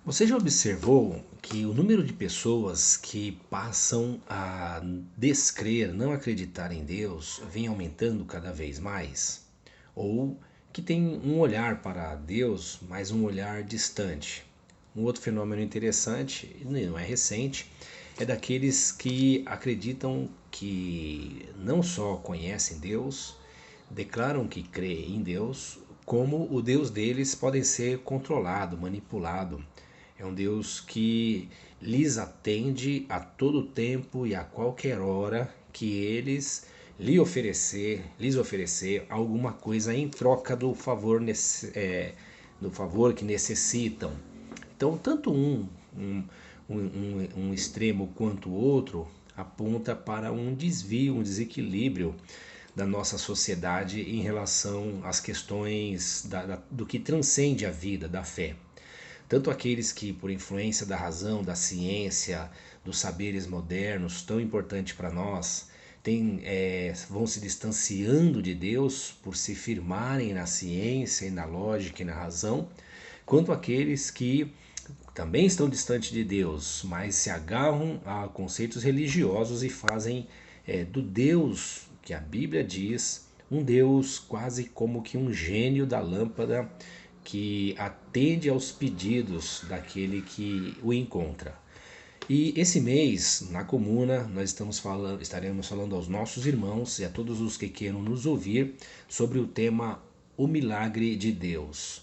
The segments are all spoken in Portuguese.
Você já observou que o número de pessoas que passam a descrer, não acreditar em Deus, vem aumentando cada vez mais? Ou que tem um olhar para Deus, mas um olhar distante? Um outro fenômeno interessante, e não é recente, é daqueles que acreditam que não só conhecem Deus, declaram que creem em Deus, como o Deus deles pode ser controlado, manipulado. É um Deus que lhes atende a todo tempo e a qualquer hora que eles lhes oferecer alguma coisa em troca do favor que necessitam. Então, tanto um extremo quanto o outro aponta para um desvio, um desequilíbrio da nossa sociedade em relação às questões do que transcende a vida, da fé. Tanto aqueles que, por influência da razão, da ciência, dos saberes modernos, tão importante para nós, vão se distanciando de Deus por se firmarem na ciência e na lógica e na razão, quanto aqueles que também estão distantes de Deus, mas se agarram a conceitos religiosos e fazem do Deus que a Bíblia diz um Deus quase como que um gênio da lâmpada que atende aos pedidos daquele que o encontra. E esse mês, na comuna, estaremos falando aos nossos irmãos e a todos os que queiram nos ouvir sobre o tema O Milagre de Deus.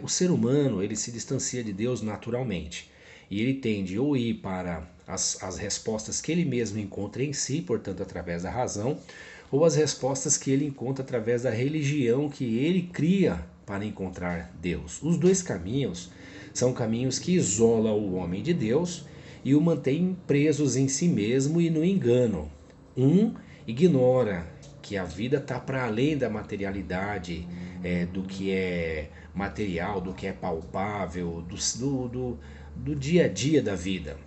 O ser humano ele se distancia de Deus naturalmente e ele tende ou ir para as respostas que ele mesmo encontra em si, portanto através da razão, ou as respostas que ele encontra através da religião que ele cria para encontrar Deus. Os dois caminhos são caminhos que isolam o homem de Deus e o mantêm presos em si mesmo e no engano. Um ignora que a vida está para além da materialidade, do que é material, do que é palpável, do dia a dia da vida.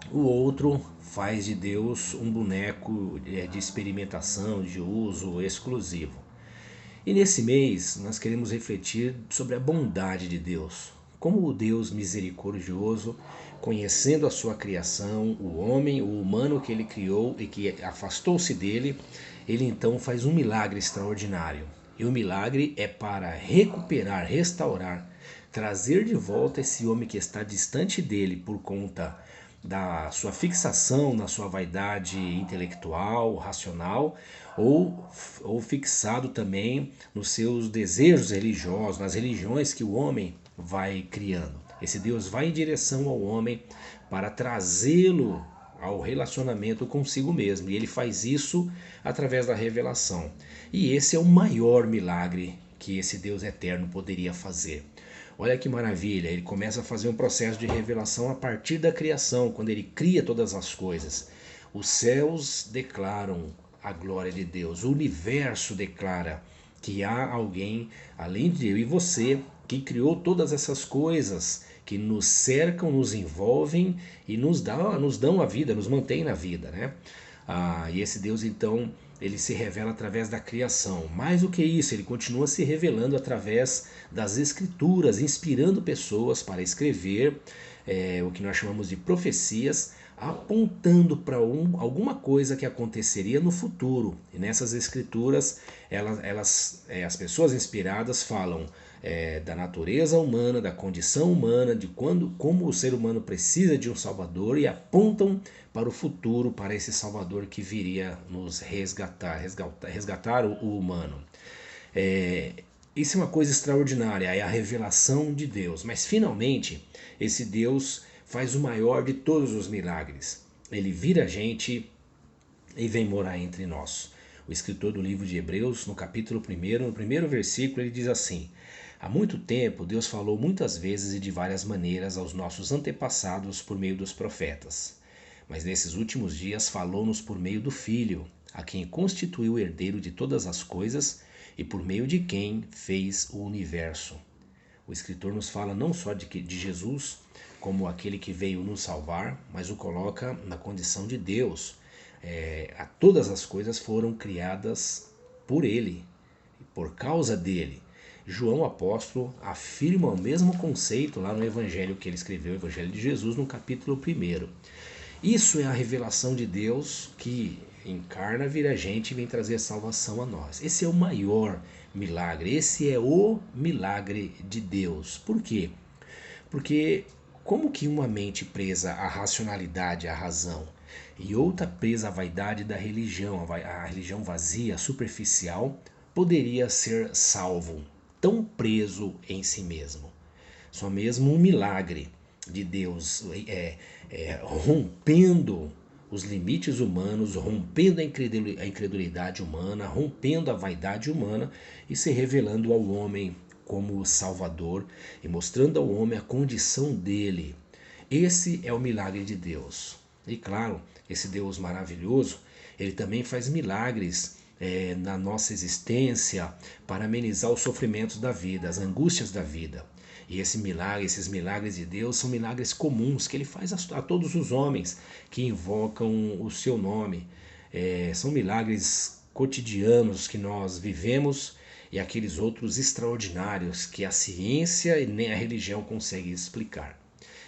O outro faz de Deus um boneco de experimentação, de uso exclusivo. E nesse mês nós queremos refletir sobre a bondade de Deus. Como o Deus misericordioso, conhecendo a sua criação, o homem, o humano que ele criou e que afastou-se dele, ele então faz um milagre extraordinário. E o milagre é para recuperar, restaurar, trazer de volta esse homem que está distante dele por conta da sua fixação na sua vaidade intelectual, racional, ou fixado também nos seus desejos religiosos, nas religiões que o homem vai criando. Esse Deus vai em direção ao homem para trazê-lo ao relacionamento consigo mesmo. E ele faz isso através da revelação. E esse é o maior milagre que esse Deus eterno poderia fazer. Olha que maravilha, ele começa a fazer um processo de revelação a partir da criação, quando ele cria todas as coisas. Os céus declaram a glória de Deus, o universo declara que há alguém, além de eu e você, que criou todas essas coisas que nos cercam, nos envolvem e nos dão a vida, nos mantém na vida, né? E esse Deus então ele se revela através da criação. Mais do que isso, ele continua se revelando através das escrituras, inspirando pessoas para escrever o que nós chamamos de profecias, apontando para alguma coisa que aconteceria no futuro. E nessas escrituras, as pessoas inspiradas falam da natureza humana, da condição humana, de como o ser humano precisa de um Salvador e apontam para o futuro, para esse Salvador que viria nos resgatar o humano. Isso é uma coisa extraordinária, é a revelação de Deus. Mas finalmente, esse Deus faz o maior de todos os milagres. Ele vira a gente e vem morar entre nós. O escritor do livro de Hebreus, no capítulo 1, no primeiro versículo, ele diz assim: há muito tempo Deus falou muitas vezes e de várias maneiras aos nossos antepassados por meio dos profetas. Mas nesses últimos dias falou-nos por meio do Filho, a quem constituiu herdeiro de todas as coisas e por meio de quem fez o universo. O escritor nos fala não só de Jesus como aquele que veio nos salvar, mas o coloca na condição de Deus. Todas as coisas foram criadas por Ele, por causa dele. João apóstolo afirma o mesmo conceito lá no evangelho que ele escreveu, o Evangelho de Jesus, no capítulo 1. Isso é a revelação de Deus que encarna, vira gente e vem trazer salvação a nós. Esse é o maior milagre, esse é o milagre de Deus. Por quê? Porque como que uma mente presa à racionalidade, à razão, e outra presa à vaidade da religião, a religião vazia, superficial, poderia ser salvo, tão preso em si mesmo? Só mesmo um milagre de Deus rompendo os limites humanos, rompendo a incredulidade humana, rompendo a vaidade humana e se revelando ao homem como o Salvador e mostrando ao homem a condição dele. Esse é o milagre de Deus. E claro, esse Deus maravilhoso, ele também faz milagres na nossa existência para amenizar os sofrimentos da vida, as angústias da vida. E esses milagres de Deus são milagres comuns que ele faz a todos os homens que invocam o seu nome. São milagres cotidianos que nós vivemos e aqueles outros extraordinários que a ciência e nem a religião conseguem explicar.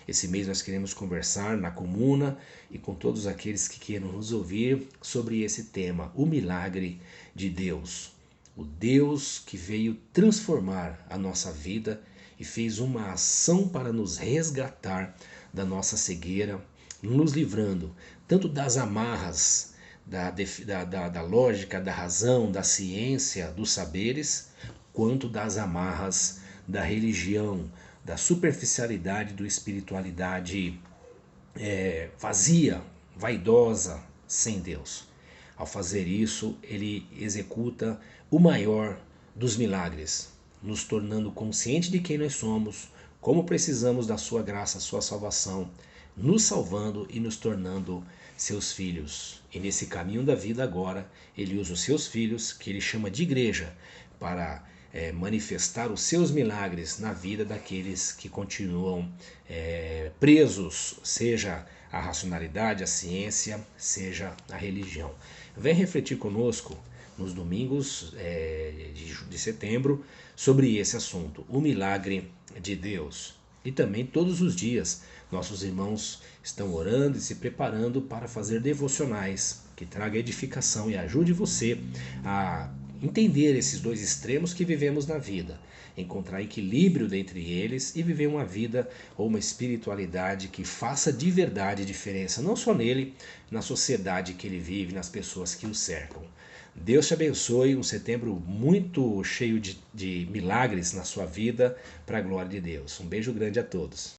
Esse mês nós queremos conversar na comuna e com todos aqueles que queiram nos ouvir sobre esse tema, o milagre de Deus. O Deus que veio transformar a nossa vida e fez uma ação para nos resgatar da nossa cegueira, nos livrando tanto das amarras da lógica, da razão, da ciência, dos saberes, quanto das amarras da religião, da superficialidade, da espiritualidade vazia, vaidosa, sem Deus. Ao fazer isso, ele executa o maior dos milagres, nos tornando consciente de quem nós somos, como precisamos da sua graça, sua salvação, nos salvando e nos tornando seus filhos. E nesse caminho da vida agora, ele usa os seus filhos, que ele chama de igreja, para manifestar os seus milagres na vida daqueles que continuam presos, seja a racionalidade, a ciência, seja a religião. Vem refletir conosco nos domingos de setembro sobre esse assunto, o milagre de Deus. E também todos os dias nossos irmãos estão orando e se preparando para fazer devocionais que traga edificação e ajude você a entender esses dois extremos que vivemos na vida, encontrar equilíbrio dentre eles e viver uma vida ou uma espiritualidade que faça de verdade diferença, não só nele, na sociedade que ele vive, nas pessoas que o cercam. Deus te abençoe, um setembro muito cheio de milagres na sua vida, para a glória de Deus. Um beijo grande a todos.